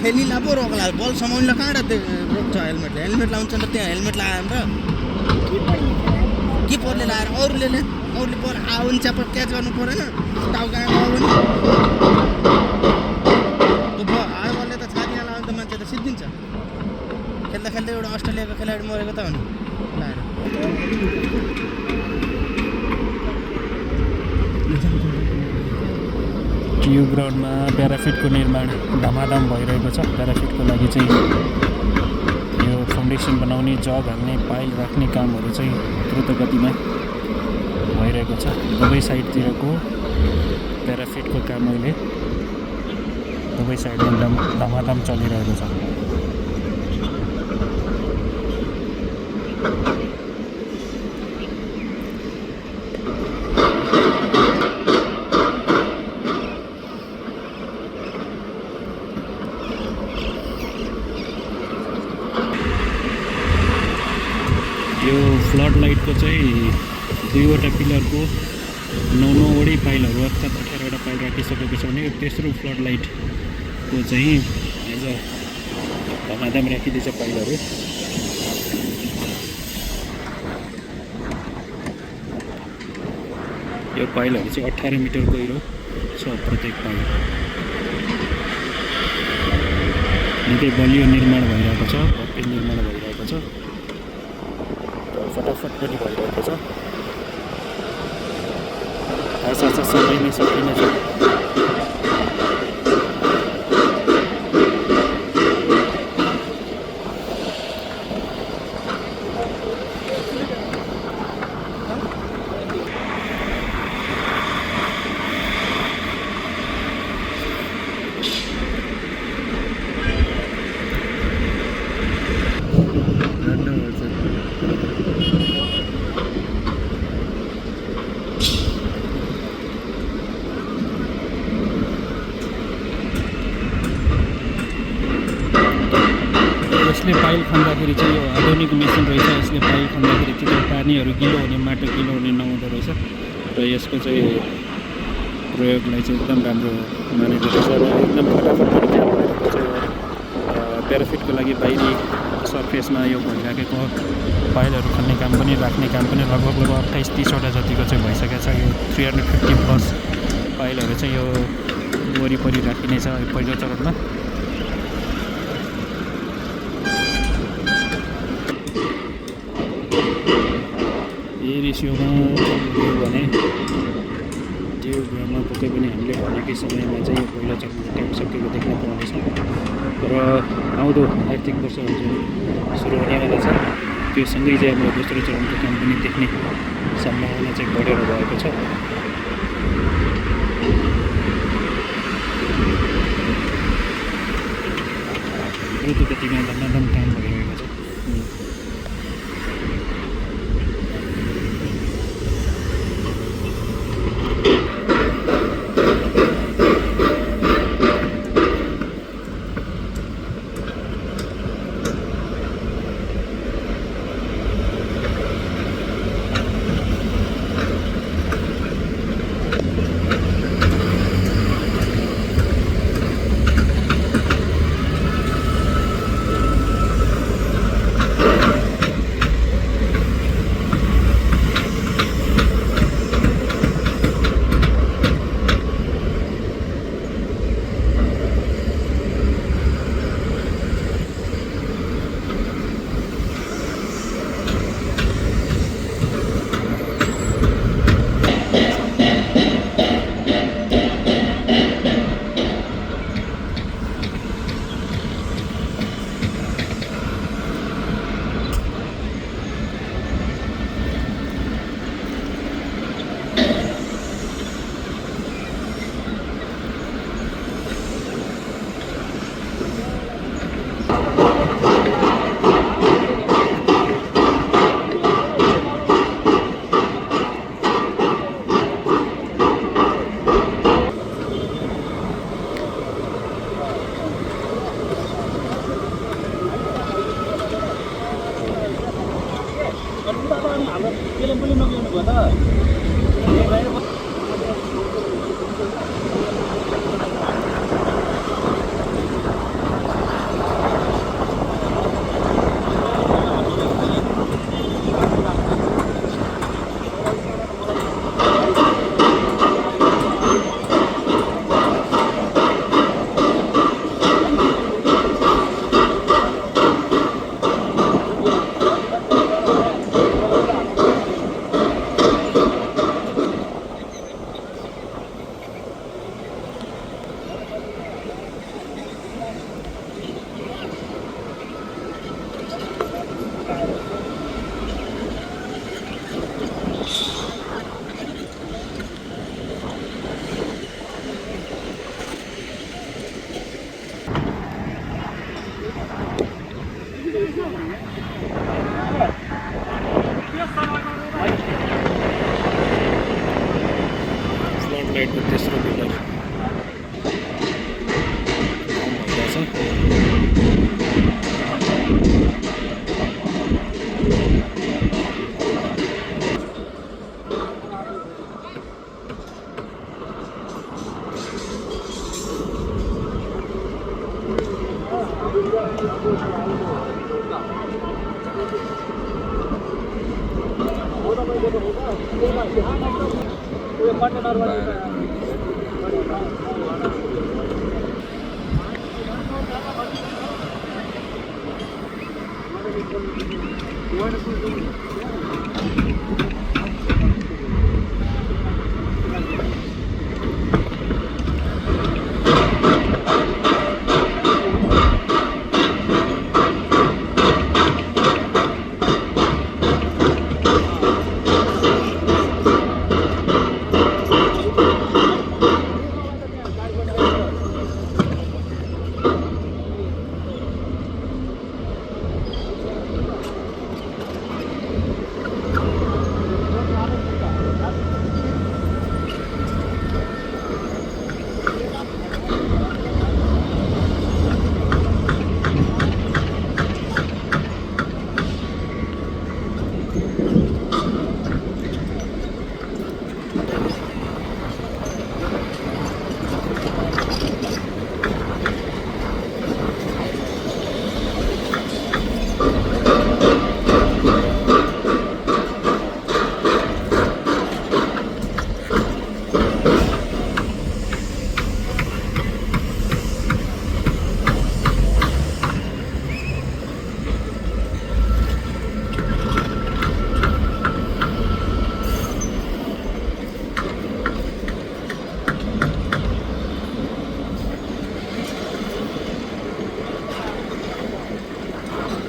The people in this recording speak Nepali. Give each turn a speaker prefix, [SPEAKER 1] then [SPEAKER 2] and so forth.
[SPEAKER 1] खेल्नेलाई पो रोक्ला बल समाउनेलाई कहाँबाट रोक्छ हेलमेटले हेलमेट लाउँछ नि त त्यहाँ हेलमेट लगाएर किपरले लगाएर अरूले बल आयो भने च्याप क्याच गर्नु परेन टाउका गयो भने हार्ड बलले त छातीमा लगायो त मान्छे त सिद्धिन्छ खेल्दा खेल्दै एउटा अस्ट्रेलियाको खेलाडी मरेको त हो नि लगाएर
[SPEAKER 2] यो ग्राउन्डमा प्याराफिटको निर्माण धमाधम भइरहेको छ प्याराफिटको लागि चाहिँ यो फाउन्डेसन बनाउने जग हाल्ने पाइल राख्ने कामहरू चाहिँ द्रुत गतिमा भइरहेको छ दुवै साइडतिरको प्याराफिटको काम अहिले दुवै साइडमा धमाधम चलिरहेको छ यो फ्लड लाइटको चाहिँ दुईवटा पिलरको 9-9वटै पाइलहरू अर्थात् 18वटा पाइल राखिसकेको छ भने यो तेस्रो फ्लड लाइटको चाहिँ आज धमाधम राखिदिएछ पाइलहरू यो पाइलहरू चाहिँ 18 मिटर गहिरो छ प्रत्येक पाइल निकै बलियो निर्माण भइरहेको छ भव्य निर्माण भइरहेको छ फटाफट पनि भइरहेको छ आशा छ सबै नै सकिनेछ यसले पाइल खन्दाखेरि चाहिँ यो आधुनिक मेसिन रहेछ यसले पाइल खन्दाखेरि चाहिँ त्यो पानीहरू गिलो हुने माटो गिलो हुने नहुँदो रहेछ र यसको चाहिँ प्रयोगलाई चाहिँ एकदम राम्रो मानेको रहेछ र एकदम फटाफट पनि काम गरेको छ प्याराफिटको लागि बाहिरी सर्फेसमा यो भइराखेको पाइलहरू खन्ने काम पनि राख्ने काम पनि लगभग 28-30वटा जतिको चाहिँ भइसकेको छ यो 350+ पाइलहरू चाहिँ यो वरिपरि राखिनेछ पहिलो चरणमा यही रेसियोमा भने त्यो ग्राउन्डमा पक्कै पनि हामीले भनेकै समयमा चाहिँ यो पहिलो चरण काम सकेको देख्न पाउनेछौँ र आउँदो आर्थिक वर्षहरू चाहिँ सुरु हुनेवाला छ त्यो सँगै चाहिँ हाम्रो दोस्रो चरणको काम पनि देख्ने सम्भावना चाहिँ बढेर गएको छ द्रुत गतिमा धमाधम काम भइरहेको छ फ्लड लाइटको तेस्रो पिलर